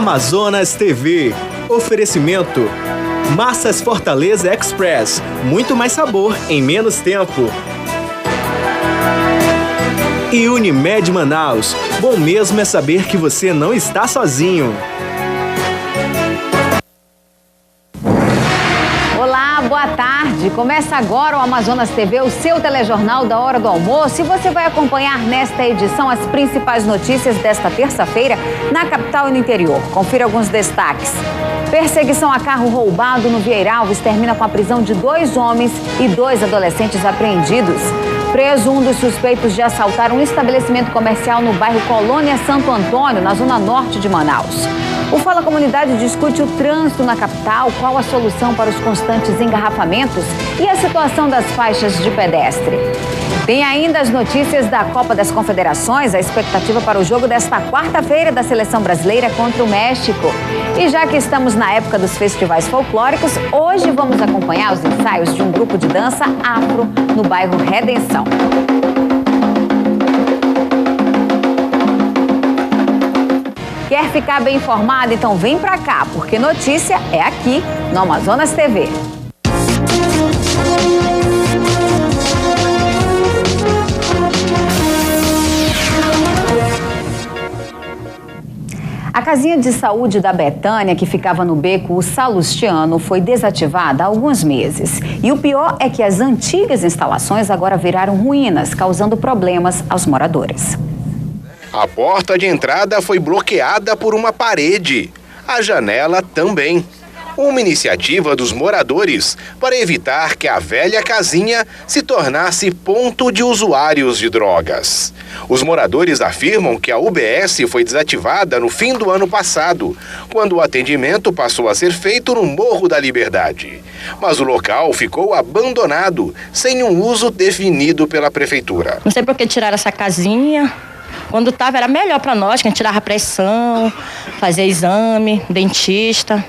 Amazonas TV. Oferecimento: Massas Fortaleza Express. Muito mais sabor em menos tempo. E Unimed Manaus. Bom mesmo é saber que você não está sozinho. Olá, boa tarde. Começa agora o Amazonas TV, o seu telejornal da hora do almoço. E você vai acompanhar nesta edição as principais notícias desta terça-feira na capital e no interior. Confira alguns destaques. Perseguição a carro roubado no Vieiralves termina com a prisão de 2 homens e 2 adolescentes apreendidos. Preso um dos suspeitos de assaltar um estabelecimento comercial no bairro Colônia Santo Antônio, na zona norte de Manaus. O Fala Comunidade discute o trânsito na capital, qual a solução para os constantes engarrafamentos e a situação das faixas de pedestre. Tem ainda as notícias da Copa das Confederações, a expectativa para o jogo desta quarta-feira da Seleção Brasileira contra o México. E já que estamos na época dos festivais folclóricos, hoje vamos acompanhar os ensaios de um grupo de dança afro no bairro Redenção. Quer ficar bem informado? Então vem pra cá, porque notícia é aqui no Amazonas TV. A casinha de saúde da Betânia, que ficava no beco o Salustiano, foi desativada há alguns meses. E o pior é que as antigas instalações agora viraram ruínas, causando problemas aos moradores. A porta de entrada foi bloqueada por uma parede. A janela também. Uma iniciativa dos moradores para evitar que a velha casinha se tornasse ponto de usuários de drogas. Os moradores afirmam que a UBS foi desativada no fim do ano passado, quando o atendimento passou a ser feito no Morro da Liberdade. Mas o local ficou abandonado, sem um uso definido pela prefeitura. Não sei por que tiraram essa casinha. Quando estava era melhor para nós, que a gente tirava pressão, fazia exame, dentista,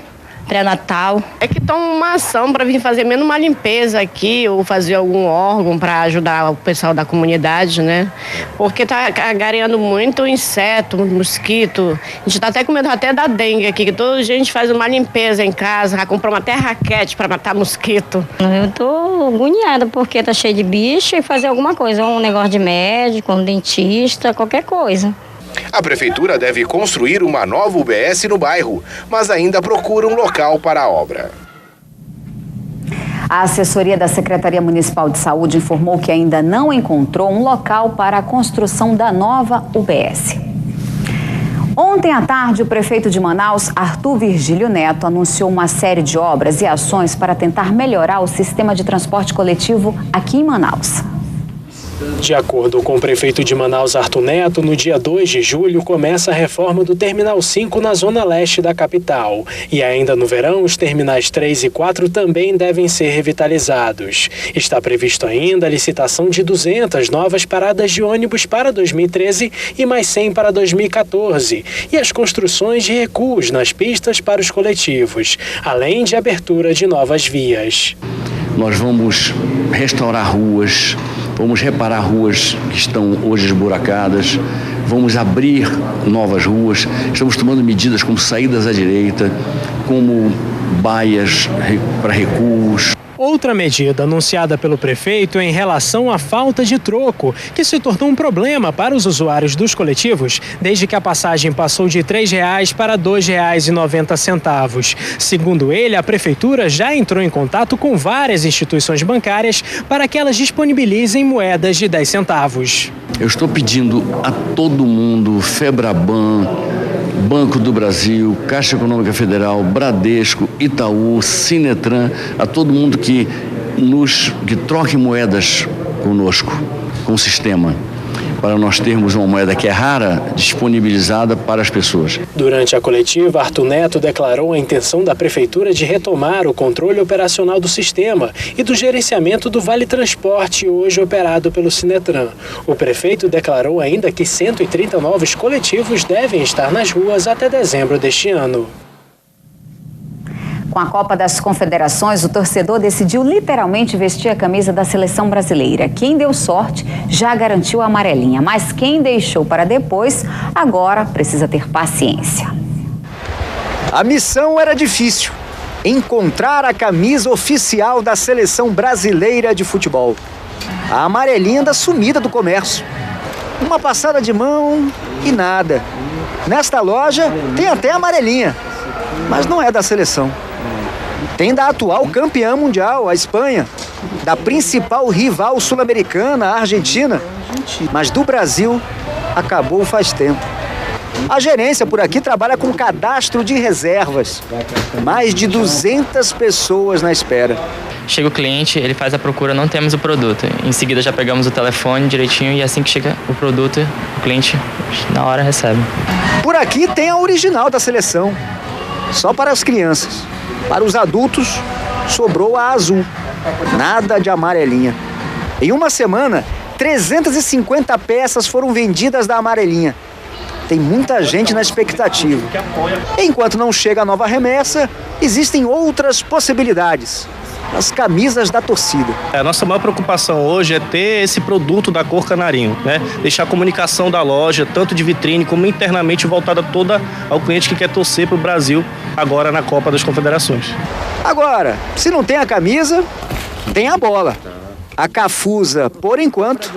pré-natal. É que tomam uma ação para vir fazer menos uma limpeza aqui ou fazer algum órgão para ajudar o pessoal da comunidade, né? Porque tá agareando muito inseto, mosquito. A gente tá até com medo até da dengue aqui, que toda gente faz uma limpeza em casa, já compramos até raquete para matar mosquito. Eu tô agoniada porque tá cheio de bicho e fazer alguma coisa, um negócio de médico, um dentista, qualquer coisa. A prefeitura deve construir uma nova UBS no bairro, mas ainda procura um local para a obra. A assessoria da Secretaria Municipal de Saúde informou que ainda não encontrou um local para a construção da nova UBS. Ontem à tarde, o prefeito de Manaus, Arthur Virgílio Neto, anunciou uma série de obras e ações para tentar melhorar o sistema de transporte coletivo aqui em Manaus. De acordo com o prefeito de Manaus, Arthur Neto, no dia 2 de julho começa a reforma do Terminal 5 na zona leste da capital. E ainda no verão, os terminais 3 e 4 também devem ser revitalizados. Está previsto ainda a licitação de 200 novas paradas de ônibus para 2013 e mais 100 para 2014. E as construções de recuos nas pistas para os coletivos, além de abertura de novas vias. Nós vamos restaurar ruas, vamos reparar ruas que estão hoje esburacadas, vamos abrir novas ruas, estamos tomando medidas como saídas à direita, como baias para recuos. Outra medida anunciada pelo prefeito é em relação à falta de troco, que se tornou um problema para os usuários dos coletivos, desde que a passagem passou de R$ 3,00 para R$ 2,90. Segundo ele, a prefeitura já entrou em contato com várias instituições bancárias para que elas disponibilizem moedas de 10 centavos. Eu estou pedindo a todo mundo, Febraban, Banco do Brasil, Caixa Econômica Federal, Bradesco, Itaú, Sinetran, a todo mundo que troque moedas conosco, com o sistema, para nós termos uma moeda que é rara, disponibilizada para as pessoas. Durante a coletiva, Arthur Neto declarou a intenção da prefeitura de retomar o controle operacional do sistema e do gerenciamento do Vale Transporte, hoje operado pelo Sinetran. O prefeito declarou ainda que 130 novos coletivos devem estar nas ruas até dezembro deste ano. Com a Copa das Confederações, o torcedor decidiu literalmente vestir a camisa da seleção brasileira. Quem deu sorte já garantiu a amarelinha, mas quem deixou para depois, agora precisa ter paciência. A missão era difícil: encontrar a camisa oficial da seleção brasileira de futebol. A amarelinha anda sumida do comércio. Uma passada de mão e nada. Nesta loja tem até a amarelinha, mas não é da seleção. Tem da atual campeã mundial, a Espanha, da principal rival sul-americana, a Argentina, mas do Brasil acabou faz tempo. A gerência por aqui trabalha com cadastro de reservas. Mais de 200 pessoas na espera. Chega o cliente, ele faz a procura, não temos o produto. Em seguida já pegamos o telefone direitinho e assim que chega o produto, o cliente na hora recebe. Por aqui tem a original da seleção, só para as crianças. Para os adultos, sobrou a azul, nada de amarelinha. Em uma semana, 350 peças foram vendidas da amarelinha. Tem muita gente na expectativa. Enquanto não chega a nova remessa, existem outras possibilidades. As camisas da torcida. A nossa maior preocupação hoje é ter esse produto da cor canarinho, né? Deixar a comunicação da loja, tanto de vitrine como internamente, voltada toda ao cliente que quer torcer para o Brasil agora na Copa das Confederações. Agora, se não tem a camisa, tem a bola. A Cafusa, por enquanto,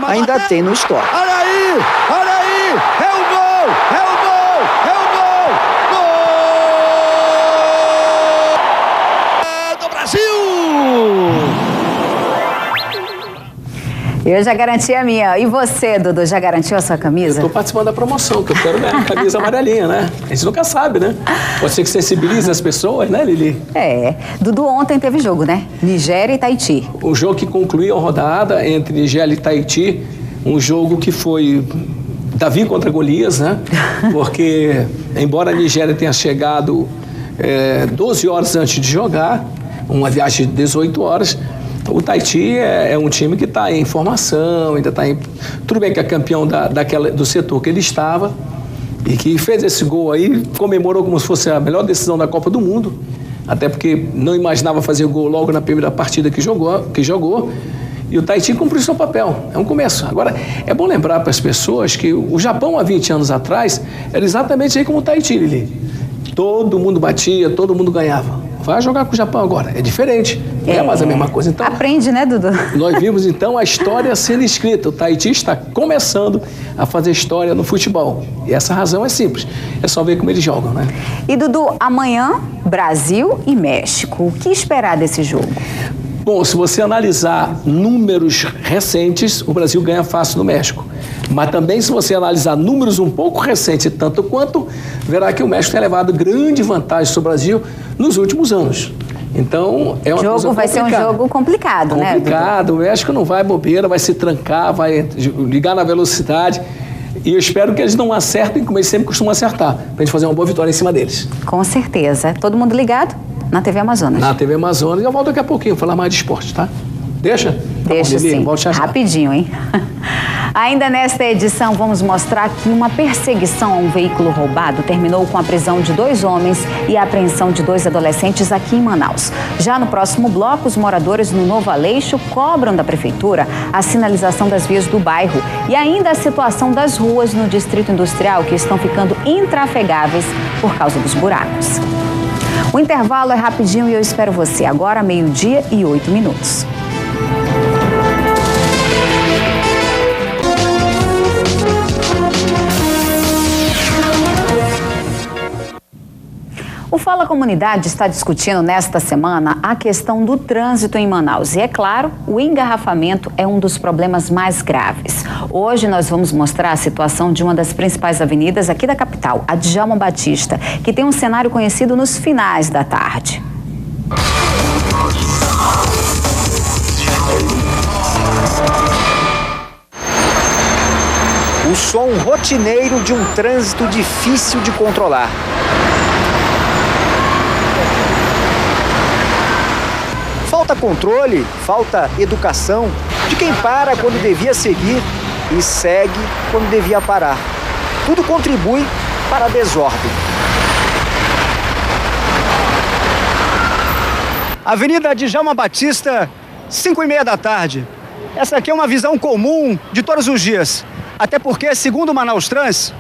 ainda tem no estoque. Olha aí! Olha aí! É o gol! É o gol! É o gol! Gol! Do Brasil! Eu já garanti a minha. E você, Dudu, já garantiu a sua camisa? Eu tô participando da promoção, que eu quero ganhar a camisa amarelinha, né? A gente nunca sabe, né? Pode ser que sensibilize as pessoas, né, Lili? É. Dudu, ontem teve jogo, né? Nigéria e Tahiti. O jogo que concluiu a rodada entre Nigéria e Tahiti, um jogo que foi Davi contra Golias, né? Porque, embora a Nigéria tenha chegado 12 horas antes de jogar, uma viagem de 18 horas, o Tahiti é um time que está em formação, ainda está em... Tudo bem que é campeão do setor que ele estava e que fez esse gol aí, comemorou como se fosse a melhor decisão da Copa do Mundo, até porque não imaginava fazer gol logo na primeira partida que jogou. E o Tahiti cumpriu seu papel, é um começo. Agora, é bom lembrar para as pessoas que o Japão, há 20 anos atrás, era exatamente aí como o Tahiti, Lili. Todo mundo batia, todo mundo ganhava. Vai jogar com o Japão agora, é diferente, não é mais a mesma coisa. Então, aprende, né, Dudu? Nós vimos, então, a história sendo escrita. O Tahiti está começando a fazer história no futebol. E essa razão é simples, é só ver como eles jogam, né? E, Dudu, amanhã, Brasil e México. O que esperar desse jogo? Bom, se você analisar números recentes, o Brasil ganha fácil no México. Mas também, se você analisar números um pouco recentes, tanto quanto, verá que o México tem levado grande vantagem sobre o Brasil nos últimos anos. Então, é uma coisa complicada. Vai ser um jogo complicado, né? Complicado. O México não vai bobeira, vai se trancar, vai ligar na velocidade. E eu espero que eles não acertem como eles sempre costumam acertar, para a gente fazer uma boa vitória em cima deles. Com certeza. Todo mundo ligado? Na TV Amazonas. Na TV Amazonas. E eu volto daqui a pouquinho falar mais de esporte, tá? Deixa? Deixa, sim. Rapidinho, hein? Ainda nesta edição, vamos mostrar que uma perseguição a um veículo roubado terminou com a prisão de 2 homens e a apreensão de 2 adolescentes aqui em Manaus. Já no próximo bloco, os moradores no Novo Aleixo cobram da prefeitura a sinalização das vias do bairro e ainda a situação das ruas no Distrito Industrial, que estão ficando intrafegáveis por causa dos buracos. O intervalo é rapidinho e eu espero você agora, 12:08. O Fala Comunidade está discutindo nesta semana a questão do trânsito em Manaus. E é claro, o engarrafamento é um dos problemas mais graves. Hoje nós vamos mostrar a situação de uma das principais avenidas aqui da capital, a Djalma Batista, que tem um cenário conhecido nos finais da tarde. O som rotineiro de um trânsito difícil de controlar. Falta controle, falta educação de quem para quando devia seguir e segue quando devia parar. Tudo contribui para a desordem. Avenida Djalma Batista, 5:30 da tarde. Essa aqui é uma visão comum de todos os dias. Até porque, segundo o Manaus Trans,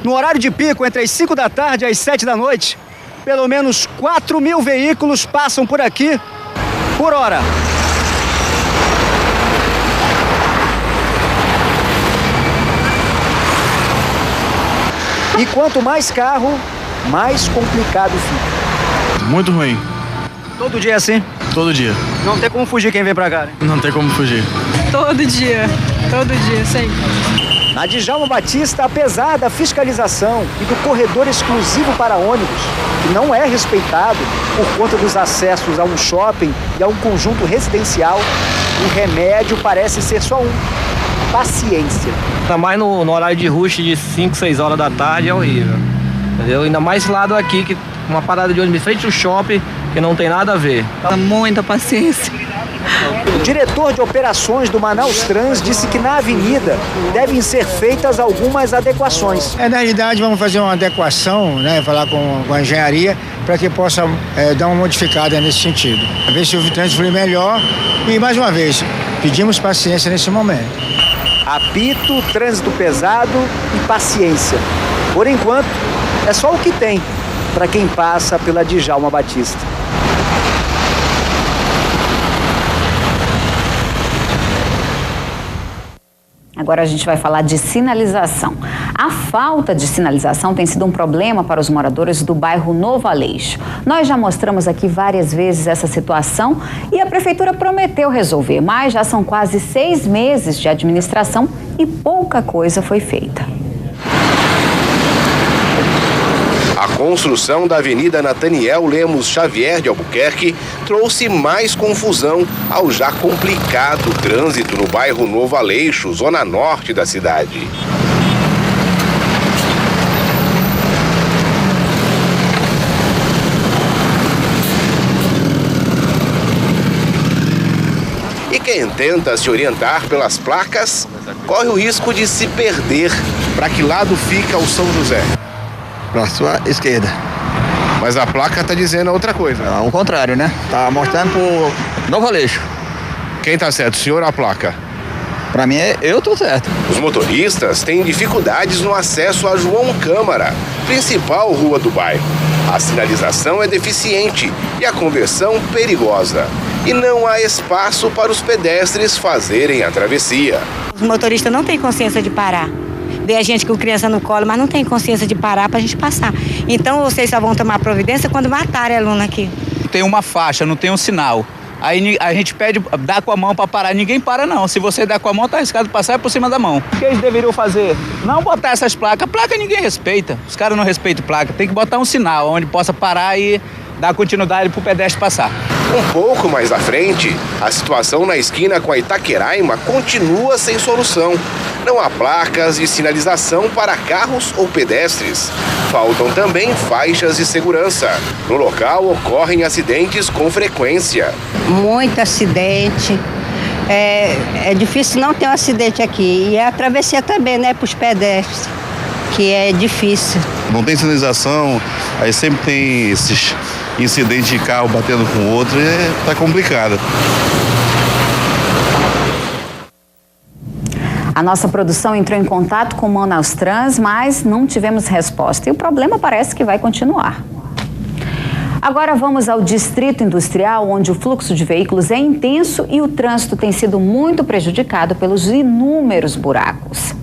no horário de pico, entre as 5 da tarde e as 7 da noite, Pelo menos 4.000 veículos passam por aqui por hora. E quanto mais carro, mais complicado fica. Muito ruim. Todo dia é assim? Todo dia. Não tem como fugir quem vem pra cá, né? Não tem como fugir. Todo dia, sempre. Na Djalma Batista, apesar da fiscalização e do corredor exclusivo para ônibus, que não é respeitado por conta dos acessos a um shopping e a um conjunto residencial, o remédio parece ser só um: paciência. Ainda mais no horário de rush de 5, 6 horas da tarde é horrível. Entendeu? Ainda mais esse lado aqui, que uma parada de ônibus em frente ao shopping, que não tem nada a ver. Muita paciência. O diretor de operações do Manaus Trans disse que na avenida devem ser feitas algumas adequações. Na realidade, vamos fazer uma adequação, né, falar com a engenharia, para que possa dar uma modificada nesse sentido. A ver se o trânsito flui melhor. E, mais uma vez, pedimos paciência nesse momento. Apito, trânsito pesado e paciência. Por enquanto, é só o que tem para quem passa pela Djalma Batista. Agora a gente vai falar de sinalização. A falta de sinalização tem sido um problema para os moradores do bairro Novo Aleixo. Nós já mostramos aqui várias vezes essa situação e a prefeitura prometeu resolver, mas já são quase 6 meses de administração e pouca coisa foi feita. A construção da Avenida Nathaniel Lemos Xavier de Albuquerque trouxe mais confusão ao já complicado trânsito no bairro Novo Aleixo, zona norte da cidade. E quem tenta se orientar pelas placas corre o risco de se perder. Para que lado fica o São José? Para a sua esquerda. Mas a placa está dizendo outra coisa. Ao contrário, né? Tá mostrando pro Novo Aleixo. Quem tá certo, o senhor ou a placa? Para mim, eu tô certo. Os motoristas têm dificuldades no acesso a João Câmara, principal rua do bairro. A sinalização é deficiente e a conversão perigosa. E não há espaço para os pedestres fazerem a travessia. Os motoristas não têm consciência de parar. Vê a gente com criança no colo, mas não tem consciência de parar para a gente passar. Então vocês só vão tomar providência quando matarem a aluna aqui. Tem uma faixa, não tem um sinal. Aí a gente pede, dá com a mão para parar. Ninguém para não. Se você der com a mão, tá arriscado passar por cima da mão. O que eles deveriam fazer? Não botar essas placas. Placa ninguém respeita. Os caras não respeitam placa. Tem que botar um sinal onde possa parar e dar continuidade para o pedestre passar. Um pouco mais à frente, a situação na esquina com a Itaqueraima continua sem solução. Não há placas de sinalização para carros ou pedestres. Faltam também faixas de segurança. No local ocorrem acidentes com frequência. Muito acidente. É difícil não ter um acidente aqui. E a travessia também, né, para os pedestres, que é difícil. Não tem sinalização, aí sempre tem esses incidentes de carro batendo com o outro, tá complicado. A nossa produção entrou em contato com o Manaus Trans, mas não tivemos resposta. E o problema parece que vai continuar. Agora vamos ao Distrito Industrial, onde o fluxo de veículos é intenso e o trânsito tem sido muito prejudicado pelos inúmeros buracos.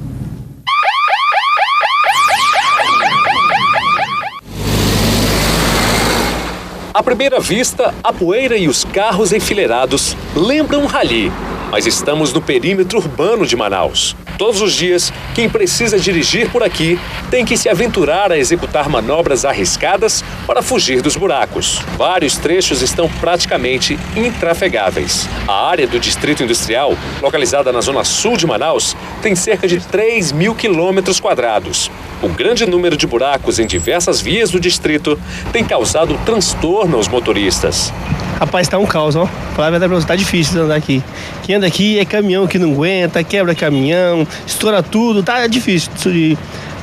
À primeira vista, a poeira e os carros enfileirados lembram um rally, mas estamos no perímetro urbano de Manaus. Todos os dias, quem precisa dirigir por aqui tem que se aventurar a executar manobras arriscadas para fugir dos buracos. Vários trechos estão praticamente intrafegáveis. A área do Distrito Industrial, localizada na zona sul de Manaus, tem cerca de 3.000 quilômetros quadrados. O grande número de buracos em diversas vias do distrito tem causado transtorno aos motoristas. Rapaz, tá um caos, ó. Falar a verdade pra você, tá difícil de andar aqui. Quem anda aqui é caminhão que não aguenta, quebra caminhão, estoura tudo, tá difícil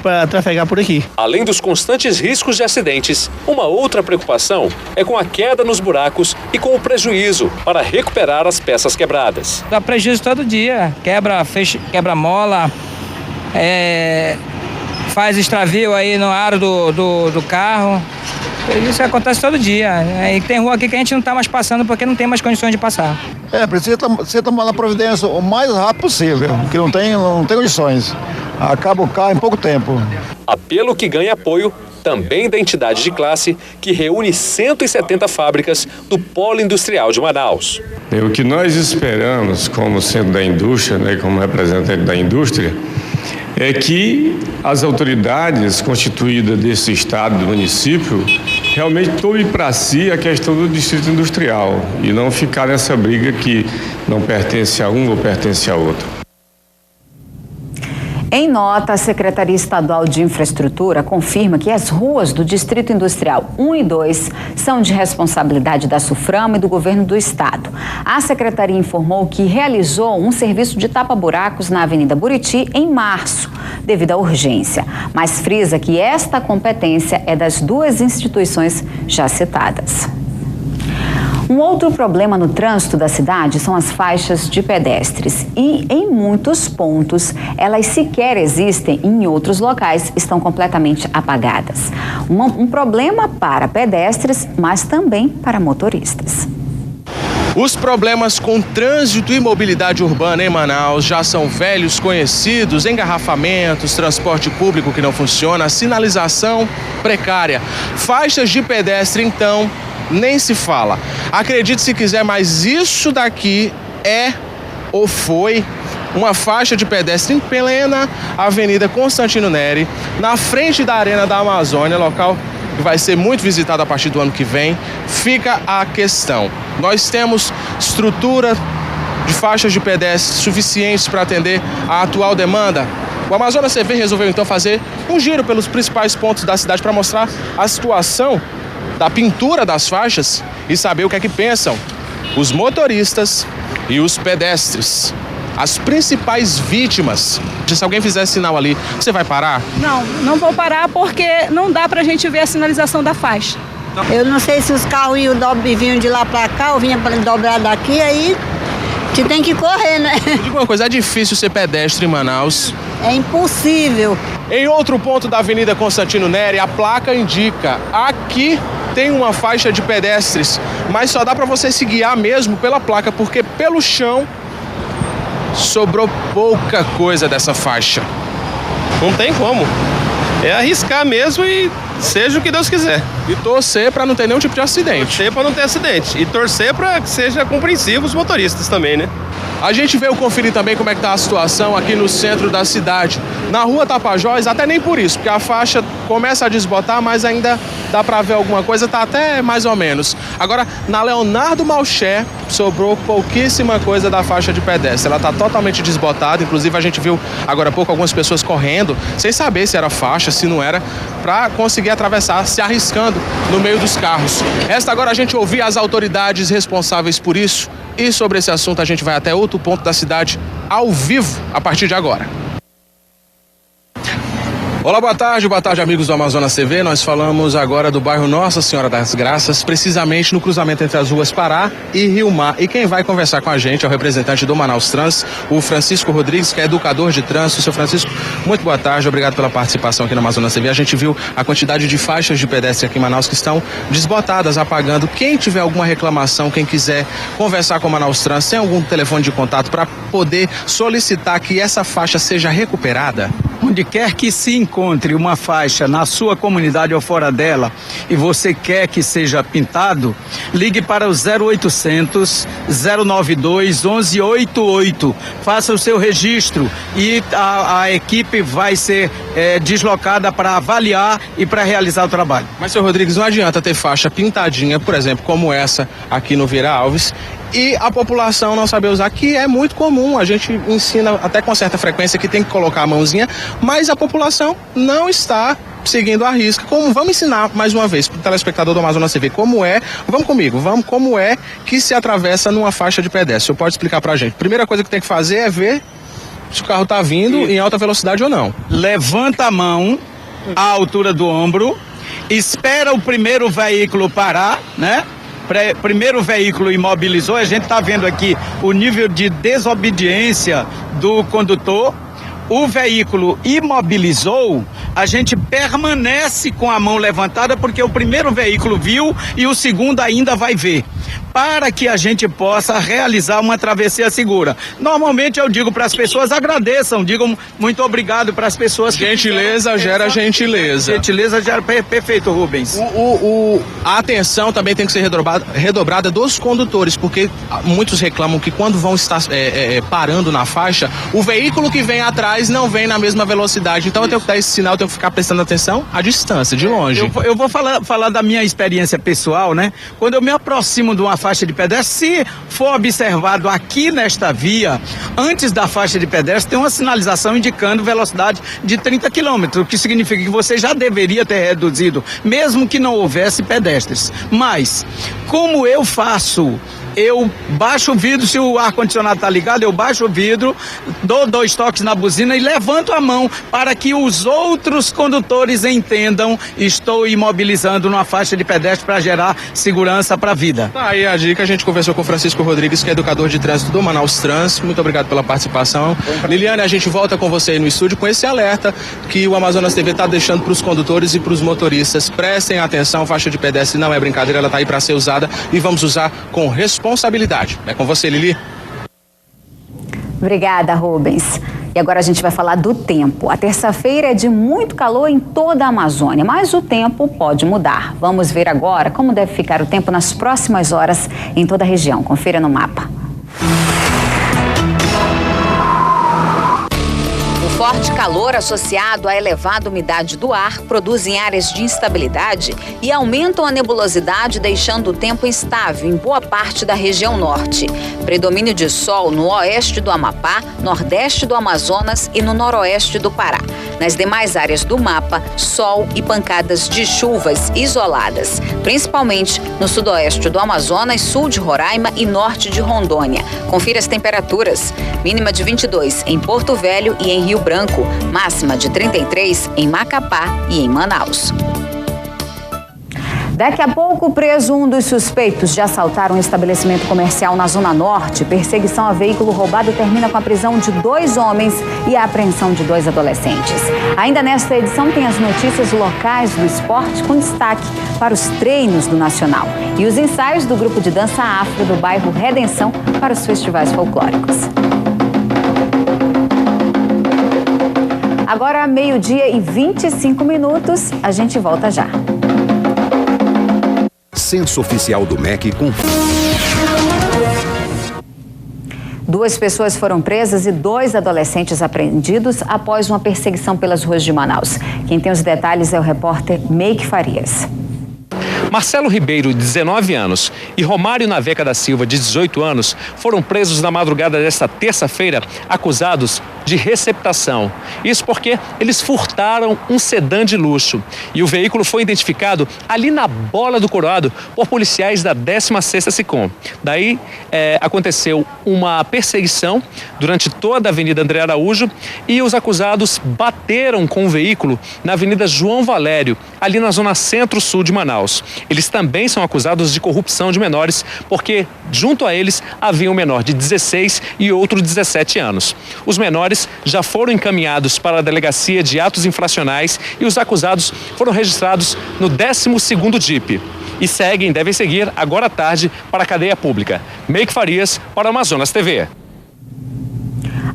para trafegar por aqui. Além dos constantes riscos de acidentes, uma outra preocupação é com a queda nos buracos e com o prejuízo para recuperar as peças quebradas. Dá prejuízo todo dia, quebra mola, faz extravio aí no aro do carro. Isso acontece todo dia. E tem rua aqui que a gente não está mais passando porque não tem mais condições de passar. Precisa ser tomada a providência o mais rápido possível, porque não tem condições. Acaba o carro em pouco tempo. Apelo que ganha apoio também da entidade de classe que reúne 170 fábricas do Polo Industrial de Manaus. O que nós esperamos como centro da indústria, né, como representante da indústria, é que as autoridades constituídas desse estado, do município, realmente tomem para si a questão do distrito industrial e não ficar nessa briga que não pertence a um ou pertence a outro. Em nota, a Secretaria Estadual de Infraestrutura confirma que as ruas do Distrito Industrial 1 e 2 são de responsabilidade da SUFRAMA e do Governo do Estado. A Secretaria informou que realizou um serviço de tapa-buracos na Avenida Buriti em março, devido à urgência, mas frisa que esta competência é das duas instituições já citadas. Um outro problema no trânsito da cidade são as faixas de pedestres e, em muitos pontos, elas sequer existem e, em outros locais, estão completamente apagadas. Um problema para pedestres, mas também para motoristas. Os problemas com trânsito e mobilidade urbana em Manaus já são velhos conhecidos: engarrafamentos, transporte público que não funciona, sinalização precária. Faixas de pedestre, então, nem se fala. Acredite se quiser, mas isso daqui é ou foi uma faixa de pedestre em plena Avenida Constantino Neri, na frente da Arena da Amazônia, local que vai ser muito visitado a partir do ano que vem. Fica a questão: nós temos estrutura de faixas de pedestre suficientes para atender a atual demanda? O Amazonas TV resolveu então fazer um giro pelos principais pontos da cidade para mostrar a situação da pintura das faixas e saber o que é que pensam os motoristas e os pedestres, as principais vítimas. Se alguém fizer sinal ali, você vai parar? Não vou parar porque não dá pra gente ver a sinalização da faixa. Eu não sei se os carros vinham de lá pra cá ou vinham dobrar daqui, aí te tem que correr, né? Diga uma coisa, é difícil ser pedestre em Manaus. É impossível. Em outro ponto da Avenida Constantino Neri, a placa indica: aqui tem uma faixa de pedestres, mas só dá para você se guiar mesmo pela placa, porque pelo chão sobrou pouca coisa dessa faixa. Não tem como. É arriscar mesmo e seja o que Deus quiser. E torcer para não ter nenhum tipo de acidente. Torcer para não ter acidente. E torcer para que seja compreensivo os motoristas também, né? A gente veio conferir também como é que tá a situação aqui no centro da cidade. Na rua Tapajós, até nem por isso, porque a faixa começa a desbotar, mas ainda dá para ver alguma coisa, tá até mais ou menos. Agora, na Leonardo Malcher, sobrou pouquíssima coisa da faixa de pedestre. Ela tá totalmente desbotada, inclusive a gente viu agora há pouco algumas pessoas correndo, sem saber se era faixa, se não era, para conseguir atravessar, se arriscando no meio dos carros. Resta agora a gente ouvir as autoridades responsáveis por isso. E sobre esse assunto a gente vai até outro ponto da cidade ao vivo a partir de agora. Olá, boa tarde amigos do Amazonas TV. Nós falamos agora do bairro Nossa Senhora das Graças, precisamente no cruzamento entre as ruas Pará e Rio Mar. E quem vai conversar com a gente é o representante do Manaus Trans, o Francisco Rodrigues, que é educador de trânsito. Seu Francisco, muito boa tarde, obrigado pela participação aqui no Amazonas TV. A gente viu a quantidade de faixas de pedestre aqui em Manaus que estão desbotadas, apagando. Quem tiver alguma reclamação, quem quiser conversar com o Manaus Trans, tem algum telefone de contato para poder solicitar que essa faixa seja recuperada? Onde quer que se encontre uma faixa na sua comunidade ou fora dela e você quer que seja pintado, ligue para o 0800 092 1188. Faça o seu registro e a equipe vai ser deslocada para avaliar e para realizar o trabalho. Mas, senhor Rodrigues, não adianta ter faixa pintadinha, por exemplo, como essa aqui no Vieira Alves, e a população não saber usar, que é muito comum. A gente ensina até com certa frequência que tem que colocar a mãozinha, mas a população não está seguindo a risca. Vamos ensinar mais uma vez para o telespectador do Amazonas TV como é que se atravessa numa faixa de pedestre. O senhor pode explicar para a gente? Primeira coisa que tem que fazer é ver se o carro está vindo em alta velocidade ou não. Levanta a mão à altura do ombro, espera o primeiro veículo parar, né? Primeiro veículo imobilizou, a gente está vendo aqui o nível de desobediência do condutor. O veículo imobilizou, a gente permanece com a mão levantada porque o primeiro veículo viu e o segundo ainda vai ver, para que a gente possa realizar uma travessia segura. Normalmente eu digo para as pessoas, agradeçam, digam muito obrigado para as pessoas. Gentileza gera gentileza. Gentileza gera, perfeito, Rubens. A atenção também tem que ser redobrada dos condutores, porque muitos reclamam que quando vão estar parando na faixa, o veículo que vem atrás não vem na mesma velocidade. Então eu tenho que dar esse sinal, eu tenho que ficar prestando atenção à distância, de longe. Eu vou falar da minha experiência pessoal, né? Quando eu me aproximo de uma faixa de pedestre, se for observado aqui nesta via, antes da faixa de pedestre tem uma sinalização indicando velocidade de 30 km, o que significa que você já deveria ter reduzido, mesmo que não houvesse pedestres. Mas, como eu faço? Eu baixo o vidro, se o ar-condicionado está ligado, eu baixo o vidro, dou 2 toques na buzina e levanto a mão para que os outros condutores entendam, estou imobilizando numa faixa de pedestre para gerar segurança para a vida. Tá aí a dica, a gente conversou com o Francisco Rodrigues, que é educador de trânsito do Manaus Trans. Muito obrigado pela participação. Liliane, a gente volta com você aí no estúdio com esse alerta que o Amazonas TV está deixando para os condutores e para os motoristas. Prestem atenção, faixa de pedestre não é brincadeira, ela está aí para ser usada e vamos usar com responsabilidade. É com você, Lili. Obrigada, Rubens. E agora a gente vai falar do tempo. A terça-feira é de muito calor em toda a Amazônia, mas o tempo pode mudar. Vamos ver agora como deve ficar o tempo nas próximas horas em toda a região. Confira no mapa. Forte calor associado à elevada umidade do ar produzem áreas de instabilidade e aumentam a nebulosidade, deixando o tempo instável em boa parte da região norte. Predomínio de sol no oeste do Amapá, nordeste do Amazonas e no noroeste do Pará. Nas demais áreas do mapa, sol e pancadas de chuvas isoladas, principalmente no sudoeste do Amazonas, sul de Roraima e norte de Rondônia. Confira as temperaturas. Mínima de 22 em Porto Velho e em Rio Branco, máxima de 33 em Macapá e em Manaus. Daqui a pouco, preso um dos suspeitos de assaltar um estabelecimento comercial na Zona Norte. Perseguição a veículo roubado termina com a prisão de 2 homens e a apreensão de 2 adolescentes. Ainda nesta edição tem as notícias locais do esporte com destaque para os treinos do Nacional e os ensaios do grupo de dança afro do bairro Redenção para os festivais folclóricos. Agora, 12h25, a gente volta já. Censo oficial do MEC com... 2 pessoas foram presas e 2 adolescentes apreendidos após uma perseguição pelas ruas de Manaus. Quem tem os detalhes é o repórter Meike Farias. Marcelo Ribeiro, de 19 anos, e Romário Naveca da Silva, de 18 anos, foram presos na madrugada desta terça-feira, acusados de receptação. Isso porque eles furtaram um sedã de luxo. E o veículo foi identificado ali na Bola do Coroado por policiais da 16ª SICOM. Daí aconteceu uma perseguição durante toda a Avenida André Araújo e os acusados bateram com o veículo na Avenida João Valério, ali na zona centro-sul de Manaus. Eles também são acusados de corrupção de menores, porque junto a eles havia um menor de 16 e outro de 17 anos. Os menores já foram encaminhados para a Delegacia de Atos Infracionais e os acusados foram registrados no 12º DIP. E devem seguir agora à tarde para a cadeia pública. Meike Farias para o Amazonas TV.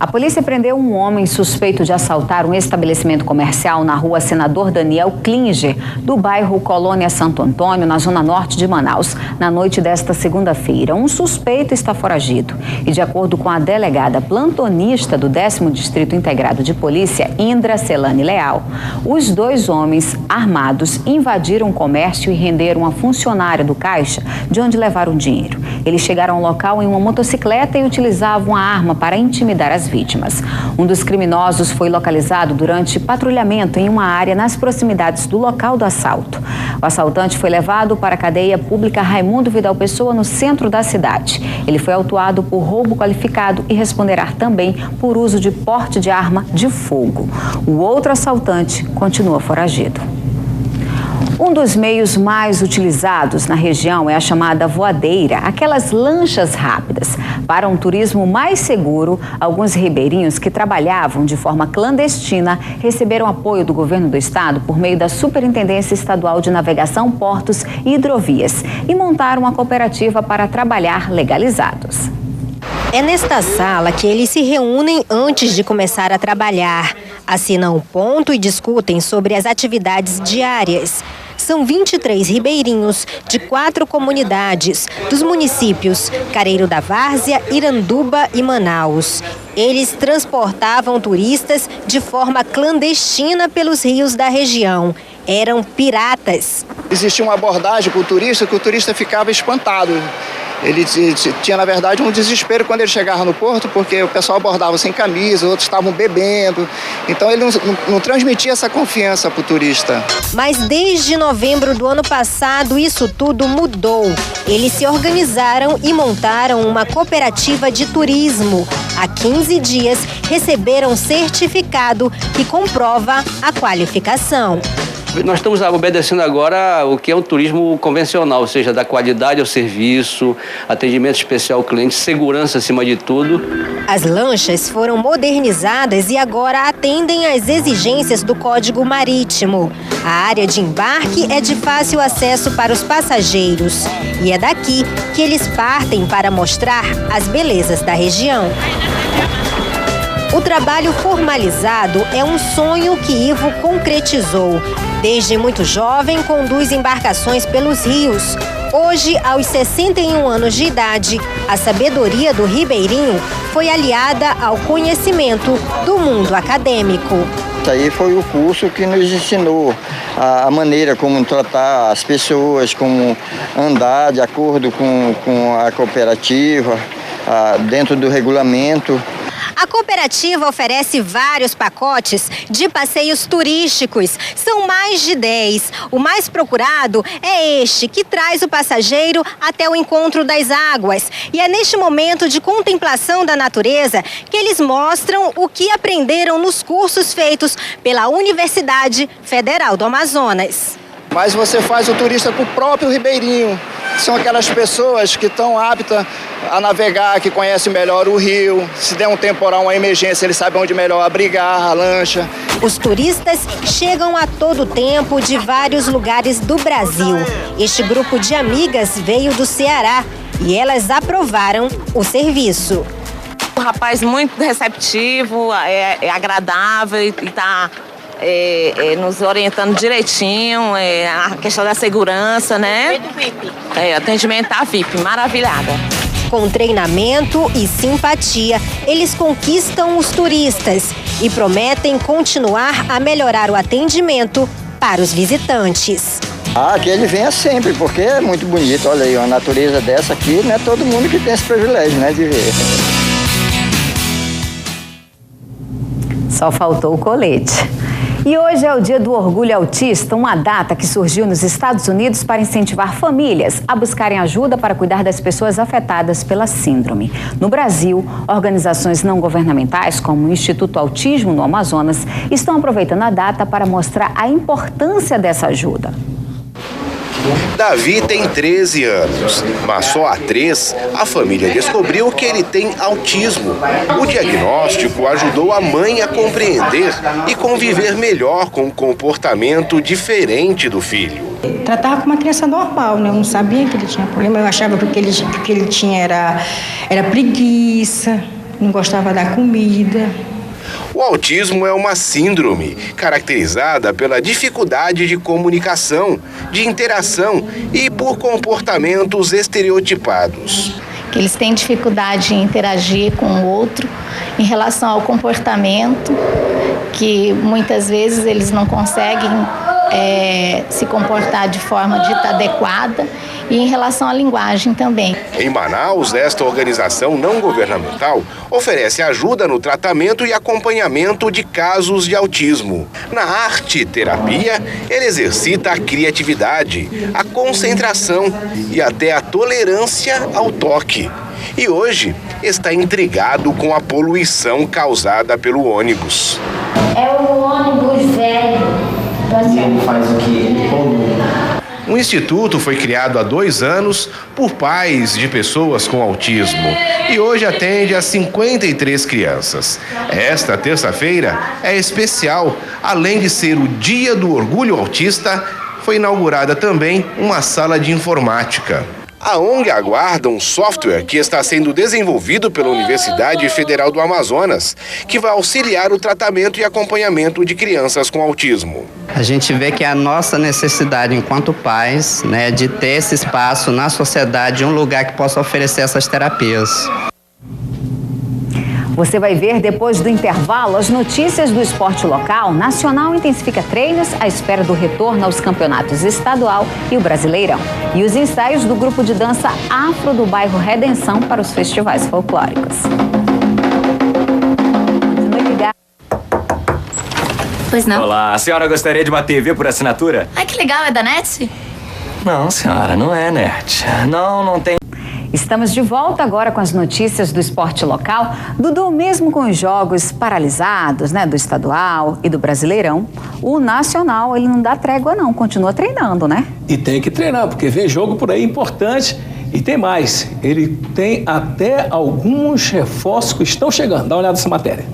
A polícia prendeu um homem suspeito de assaltar um estabelecimento comercial na rua Senador Daniel Klinger, do bairro Colônia Santo Antônio, na zona norte de Manaus, na noite desta segunda-feira. Um suspeito está foragido e, de acordo com a delegada plantonista do 10º Distrito Integrado de Polícia, Indra Celane Leal, os 2 homens armados invadiram o comércio e renderam a funcionária do caixa, de onde levaram dinheiro. Eles chegaram ao local em uma motocicleta e utilizavam a arma para intimidar as vítimas. Um dos criminosos foi localizado durante patrulhamento em uma área nas proximidades do local do assalto. O assaltante foi levado para a cadeia pública Raimundo Vidal Pessoa, no centro da cidade. Ele foi autuado por roubo qualificado e responderá também por uso de porte de arma de fogo. O outro assaltante continua foragido. Um dos meios mais utilizados na região é a chamada voadeira, aquelas lanchas rápidas. Para um turismo mais seguro, alguns ribeirinhos que trabalhavam de forma clandestina receberam apoio do governo do estado por meio da Superintendência Estadual de Navegação, Portos e Hidrovias e montaram uma cooperativa para trabalhar legalizados. É nesta sala que eles se reúnem antes de começar a trabalhar. Assinam ponto e discutem sobre as atividades diárias. São 23 ribeirinhos de 4 comunidades dos municípios Careiro da Várzea, Iranduba e Manaus. Eles transportavam turistas de forma clandestina pelos rios da região. Eram piratas. Existia uma abordagem com o turista que o turista ficava espantado. Ele tinha, na verdade, um desespero quando ele chegava no porto, porque o pessoal abordava sem camisa, outros estavam bebendo. Então ele não transmitia essa confiança para o turista. Mas desde novembro do ano passado, isso tudo mudou. Eles se organizaram e montaram uma cooperativa de turismo. Há 15 dias, receberam certificado que comprova a qualificação. Nós estamos obedecendo agora o que é um turismo convencional, ou seja, da qualidade ao serviço, atendimento especial ao cliente, segurança acima de tudo. As lanchas foram modernizadas e agora atendem às exigências do Código Marítimo. A área de embarque é de fácil acesso para os passageiros. E é daqui que eles partem para mostrar as belezas da região. O trabalho formalizado é um sonho que Ivo concretizou. Desde muito jovem, conduz embarcações pelos rios. Hoje, aos 61 anos de idade, a sabedoria do ribeirinho foi aliada ao conhecimento do mundo acadêmico. Isso aí foi o curso que nos ensinou a maneira como tratar as pessoas, como andar de acordo com a cooperativa, dentro do regulamento. A cooperativa oferece vários pacotes de passeios turísticos. São mais de 10. O mais procurado é este, que traz o passageiro até o encontro das águas. E é neste momento de contemplação da natureza que eles mostram o que aprenderam nos cursos feitos pela Universidade Federal do Amazonas. Mas você faz o turista com o próprio ribeirinho. São aquelas pessoas que estão aptas a navegar, que conhecem melhor o rio. Se der um temporal, uma emergência, eles sabem onde melhor abrigar a lancha. Os turistas chegam a todo tempo de vários lugares do Brasil. Este grupo de amigas veio do Ceará e elas aprovaram o serviço. Um rapaz muito receptivo, é agradável e está nos orientando direitinho, a questão da segurança, né? Atendimento à VIP, maravilhada. Com treinamento e simpatia, eles conquistam os turistas e prometem continuar a melhorar o atendimento para os visitantes. Que ele venha sempre, porque é muito bonito. Olha aí, uma natureza dessa aqui, não é todo mundo que tem esse privilégio, né, de ver. Só faltou o colete. E hoje é o Dia do Orgulho Autista, uma data que surgiu nos Estados Unidos para incentivar famílias a buscarem ajuda para cuidar das pessoas afetadas pela síndrome. No Brasil, organizações não governamentais, como o Instituto Autismo no Amazonas, estão aproveitando a data para mostrar a importância dessa ajuda. Davi tem 13 anos, mas só há 3 a família descobriu que ele tem autismo. O diagnóstico ajudou a mãe a compreender e conviver melhor com o comportamento diferente do filho. Tratava como uma criança normal, né? Eu não sabia que ele tinha problema, eu achava que o que ele tinha era preguiça, não gostava da comida. O autismo é uma síndrome caracterizada pela dificuldade de comunicação, de interação e por comportamentos estereotipados. Que eles têm dificuldade em interagir com o outro em relação ao comportamento, que muitas vezes eles não conseguem se comportar de forma dita adequada, e em relação à linguagem também. Em Manaus, esta organização não governamental oferece ajuda no tratamento e acompanhamento de casos de autismo. Na arte-terapia, ele exercita a criatividade, a concentração e até a tolerância ao toque. E hoje está intrigado com a poluição causada pelo ônibus. É o ônibus velho. e ele faz o que ele polui. O instituto foi criado há 2 anos por pais de pessoas com autismo e hoje atende a 53 crianças. Esta terça-feira é especial. Além de ser o Dia do Orgulho Autista, foi inaugurada também uma sala de informática. A ONG aguarda um software que está sendo desenvolvido pela Universidade Federal do Amazonas, que vai auxiliar o tratamento e acompanhamento de crianças com autismo. A gente vê que a nossa necessidade enquanto pais, né, de ter esse espaço na sociedade, um lugar que possa oferecer essas terapias. Você vai ver depois do intervalo as notícias do esporte local. Nacional intensifica treinos à espera do retorno aos campeonatos estadual e o Brasileirão. E os ensaios do grupo de dança afro do bairro Redenção para os festivais folclóricos. Continue ligado. Pois não. Olá, a senhora gostaria de uma TV por assinatura? Ai, que legal, é da NET? Não, senhora, não é NET. Não tem... Estamos de volta agora com as notícias do esporte local. Dudu, mesmo com os jogos paralisados, né, do estadual e do Brasileirão, o Nacional, ele não dá trégua não, continua treinando, né? E tem que treinar, porque vem jogo por aí importante e tem mais. Ele tem até alguns reforços que estão chegando. Dá uma olhada nessa matéria.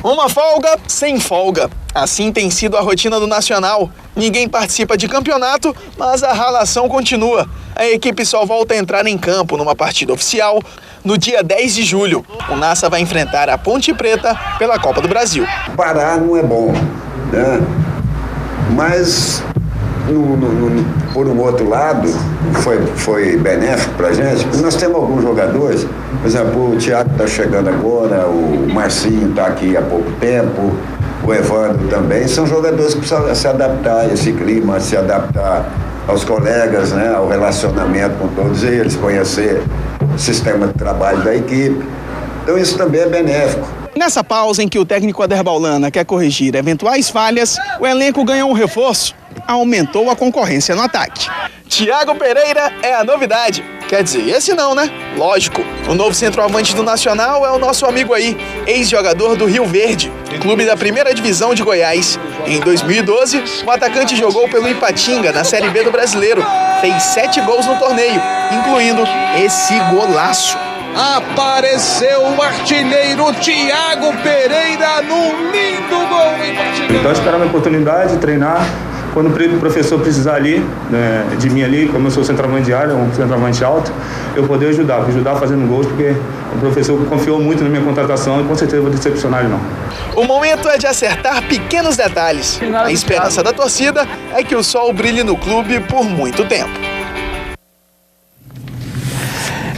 Uma folga sem folga. Assim tem sido a rotina do Nacional. Ninguém participa de campeonato, mas a ralação continua. A equipe só volta a entrar em campo numa partida oficial no dia 10 de julho. O Nassa vai enfrentar a Ponte Preta pela Copa do Brasil. Parar não é bom, né? Mas, por um outro lado, foi benéfico pra gente, porque nós temos alguns jogadores, por exemplo, o Thiago está chegando agora, o Marcinho está aqui há pouco tempo, o Evandro também, são jogadores que precisam se adaptar a esse clima, se adaptar aos colegas, né, ao relacionamento com todos eles, conhecer o sistema de trabalho da equipe. Então isso também é benéfico. Nessa pausa em que o técnico Aderbaulana quer corrigir eventuais falhas, o elenco ganhou um reforço. Aumentou a concorrência no ataque. Thiago Pereira é a novidade. Quer dizer, esse não, né? Lógico. O novo centroavante do Nacional é o nosso amigo aí, ex-jogador do Rio Verde, clube da primeira divisão de Goiás. Em 2012, o atacante jogou pelo Ipatinga na Série B do Brasileiro. Fez 7 gols no torneio, incluindo esse golaço. Apareceu o artilheiro Thiago Pereira num lindo gol em Ipatinga. Então, esperando a oportunidade de treinar. Quando o professor precisar ali, né, de mim ali, como eu sou centroavante de área, um centroavante alto, eu poder ajudar fazendo gols, porque o professor confiou muito na minha contratação e com certeza vou decepcionar ele não. O momento é de acertar pequenos detalhes. A esperança da torcida é que o sol brilhe no clube por muito tempo.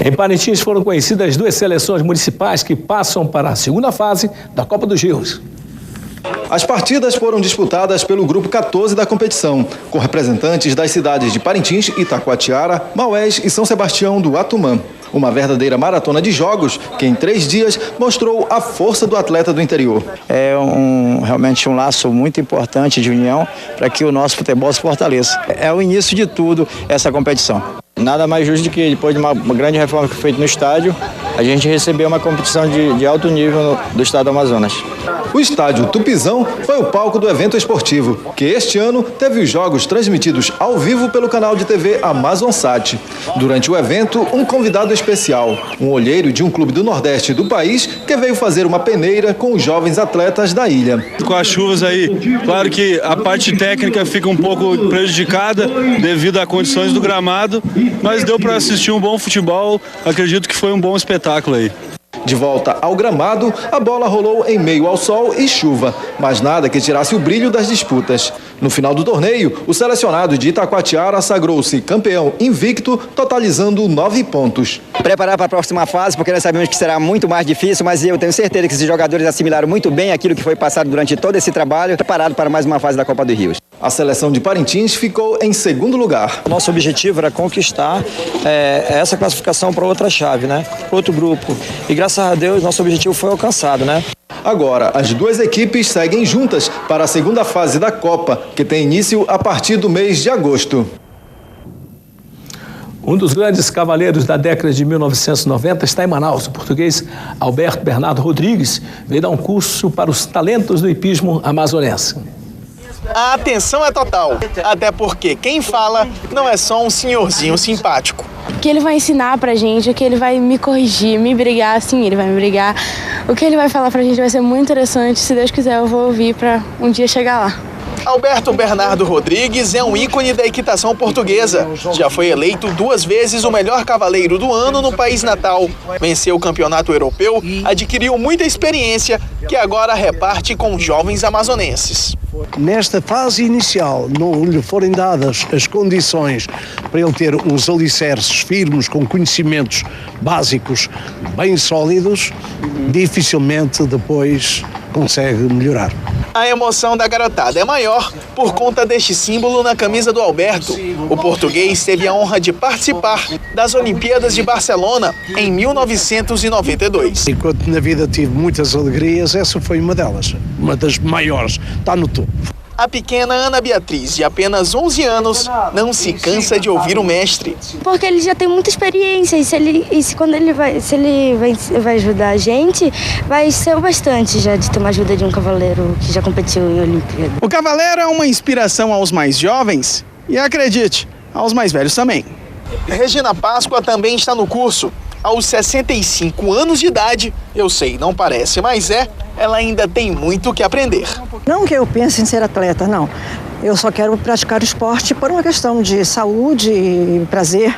Em Parintins foram conhecidas 2 seleções municipais que passam para a segunda fase da Copa dos Rios. As partidas foram disputadas pelo grupo 14 da competição, com representantes das cidades de Parintins, Itacoatiara, Maués e São Sebastião do Atumã. Uma verdadeira maratona de jogos que em 3 dias mostrou a força do atleta do interior. É realmente um laço muito importante de união para que o nosso futebol se fortaleça. É o início de tudo essa competição. Nada mais justo do que depois de uma grande reforma que foi feita no estádio, a gente recebeu uma competição de alto nível do estado do Amazonas. O estádio Tupizão foi o palco do evento esportivo, que este ano teve os jogos transmitidos ao vivo pelo canal de TV Amazonsat. Durante o evento, um convidado especial, um olheiro de um clube do Nordeste do país, que veio fazer uma peneira com os jovens atletas da ilha. Com as chuvas aí, claro que a parte técnica fica um pouco prejudicada devido às condições do gramado, mas deu para assistir um bom futebol, acredito que foi um bom espetáculo aí. De volta ao gramado, a bola rolou em meio ao sol e chuva, mas nada que tirasse o brilho das disputas. No final do torneio, o selecionado de Itacoatiara sagrou-se campeão invicto, totalizando 9 pontos. Preparar para a próxima fase, porque nós sabemos que será muito mais difícil, mas eu tenho certeza que esses jogadores assimilaram muito bem aquilo que foi passado durante todo esse trabalho, preparado para mais uma fase da Copa dos Rios. A seleção de Parintins ficou em segundo lugar. Nosso objetivo era conquistar essa classificação para outra chave, né? Para outro grupo. E graças a Deus, nosso objetivo foi alcançado, né? Agora, as 2 equipes seguem juntas para a segunda fase da Copa, que tem início a partir do mês de agosto. Um dos grandes cavaleiros da década de 1990 está em Manaus. O português Alberto Bernardo Rodrigues veio dar um curso para os talentos do hipismo amazonense. a atenção é total. Até porque quem fala não é só um senhorzinho simpático. O que ele vai ensinar pra gente, o que ele vai me corrigir, me brigar, sim, ele vai me brigar. O que ele vai falar pra gente vai ser muito interessante. Se Deus quiser, eu vou ouvir pra um dia chegar lá. Alberto Bernardo Rodrigues é um ícone da equitação portuguesa. Já foi eleito 2 vezes o melhor cavaleiro do ano no país natal. Venceu o campeonato europeu, adquiriu muita experiência que agora reparte com jovens amazonenses. Nesta fase inicial, não lhe forem dadas as condições para ele ter uns alicerces firmes, com conhecimentos básicos bem sólidos, dificilmente depois consegue melhorar. A emoção da garotada é maior por conta deste símbolo na camisa do Alberto. O português teve a honra de participar das Olimpíadas de Barcelona em 1992. Enquanto na vida tive muitas alegrias, essa foi uma delas, uma das maiores, está no topo. A pequena Ana Beatriz, de apenas 11 anos, não se cansa de ouvir o mestre. Porque ele já tem muita experiência quando ele vai ajudar a gente, vai ser bastante já de ter uma ajuda de um cavaleiro que já competiu em Olimpíada. O cavaleiro é uma inspiração aos mais jovens e, acredite, aos mais velhos também. Regina Páscoa também está no curso. Aos 65 anos de idade, eu sei, não parece, mas ela ainda tem muito que aprender. Não que eu pense em ser atleta, não. Eu só quero praticar o esporte por uma questão de saúde e prazer.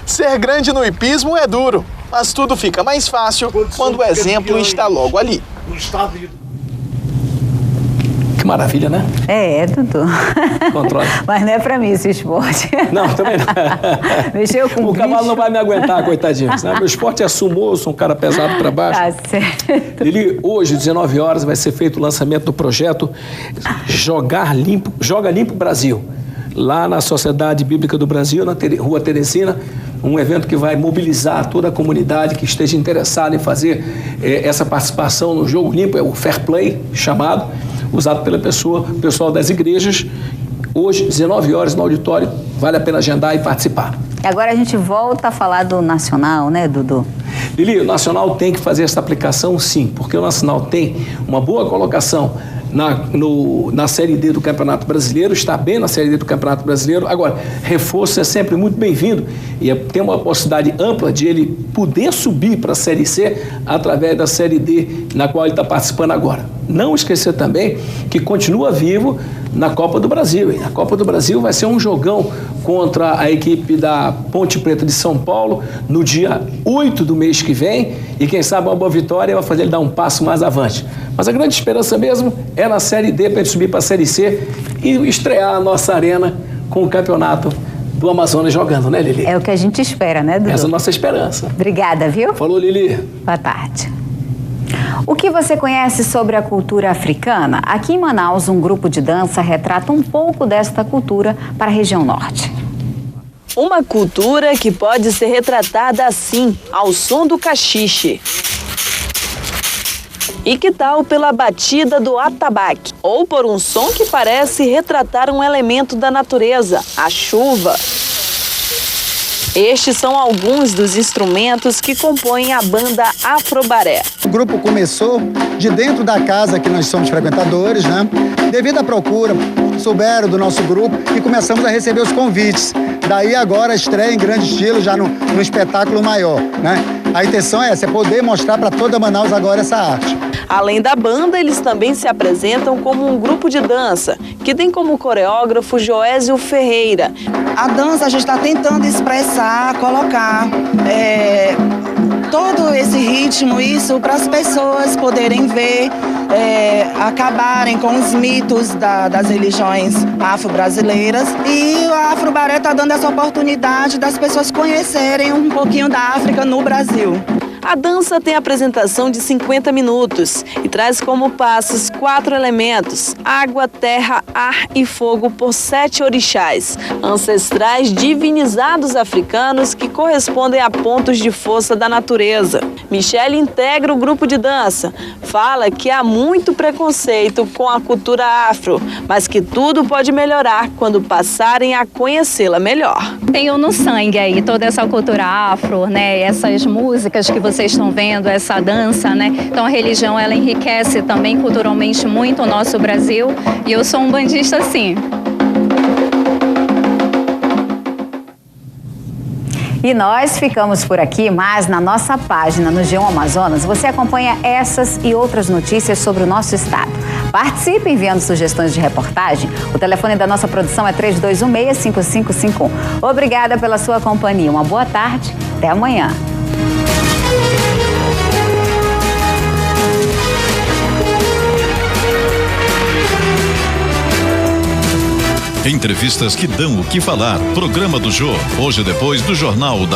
Ser grande no hipismo é duro, mas tudo fica mais fácil quando o exemplo está logo ali. Que maravilha, né? É, Dudu. Controle. Mas não é pra mim esse esporte. Não, também não. Mexeu com o cavalo não vai me aguentar, coitadinho. Né? Meu esporte é sumô, eu sou um cara pesado pra baixo. Tá certo. Ele, hoje, 19 horas, vai ser feito o lançamento do projeto Joga Limpo Brasil. Lá na Sociedade Bíblica do Brasil, na Rua Teresina, um evento que vai mobilizar toda a comunidade que esteja interessada em fazer essa participação no Jogo Limpo, é o Fair Play, chamado, usado pelo pessoal das igrejas. Hoje, 19 horas no auditório, vale a pena agendar e participar. E agora a gente volta a falar do Nacional, né, Dudu? Lili, o Nacional tem que fazer essa aplicação, sim, porque o Nacional tem uma boa colocação na Série D do Campeonato Brasileiro, está bem na Série D do Campeonato Brasileiro. Agora, reforço é sempre muito bem-vindo e tem uma possibilidade ampla de ele poder subir para a Série C através da Série D, na qual ele está participando agora. Não esquecer também que continua vivo na Copa do Brasil. E a Copa do Brasil vai ser um jogão contra a equipe da Ponte Preta de São Paulo no dia 8 do mês que vem. E quem sabe uma boa vitória vai fazer ele dar um passo mais avante. Mas a grande esperança mesmo é na Série D para ele subir para a Série C e estrear a nossa arena com o campeonato do Amazonas jogando, né, Lili? É o que a gente espera, né, Dudu? Essa é a nossa esperança. Obrigada, viu? Falou, Lili. Boa tarde. O que você conhece sobre a cultura africana? Aqui em Manaus, um grupo de dança retrata um pouco desta cultura para a região norte. Uma cultura que pode ser retratada assim, ao som do caxixe. E que tal pela batida do atabaque? Ou por um som que parece retratar um elemento da natureza, a chuva. Estes são alguns dos instrumentos que compõem a banda Afrobaré. O grupo começou de dentro da casa que nós somos frequentadores, né? Devido à procura, souberam do nosso grupo e começamos a receber os convites. Daí agora a estreia em grande estilo, já no espetáculo maior, né? A intenção é essa, é poder mostrar para toda Manaus agora essa arte. Além da banda, eles também se apresentam como um grupo de dança, que tem como coreógrafo Joésio Ferreira. A dança a gente está tentando expressar, colocar todo esse ritmo, isso para as pessoas poderem ver, acabarem com os mitos das religiões afro-brasileiras. E o Afrobaré está dando essa oportunidade das pessoas conhecerem um pouquinho da África no Brasil. A dança tem apresentação de 50 minutos e traz como passos 4 elementos: água, terra, ar e fogo por 7 orixás, ancestrais divinizados africanos que correspondem a pontos de força da natureza. Michele integra o grupo de dança, fala que há muito preconceito com a cultura afro, mas que tudo pode melhorar quando passarem a conhecê-la melhor. Tenho no sangue aí toda essa cultura afro, né? Essas músicas que vocês estão vendo, essa dança, né? Então a religião, ela enriquece também culturalmente muito o nosso Brasil, e eu sou um bandista sim. E nós ficamos por aqui, mas na nossa página no G1 Amazonas você acompanha essas e outras notícias sobre o nosso estado. Participe enviando sugestões de reportagem. O telefone da nossa produção é 3216-5551. Obrigada pela sua companhia. Uma boa tarde. Até amanhã. Entrevistas que dão o que falar. Programa do Jô. Hoje depois do Jornal da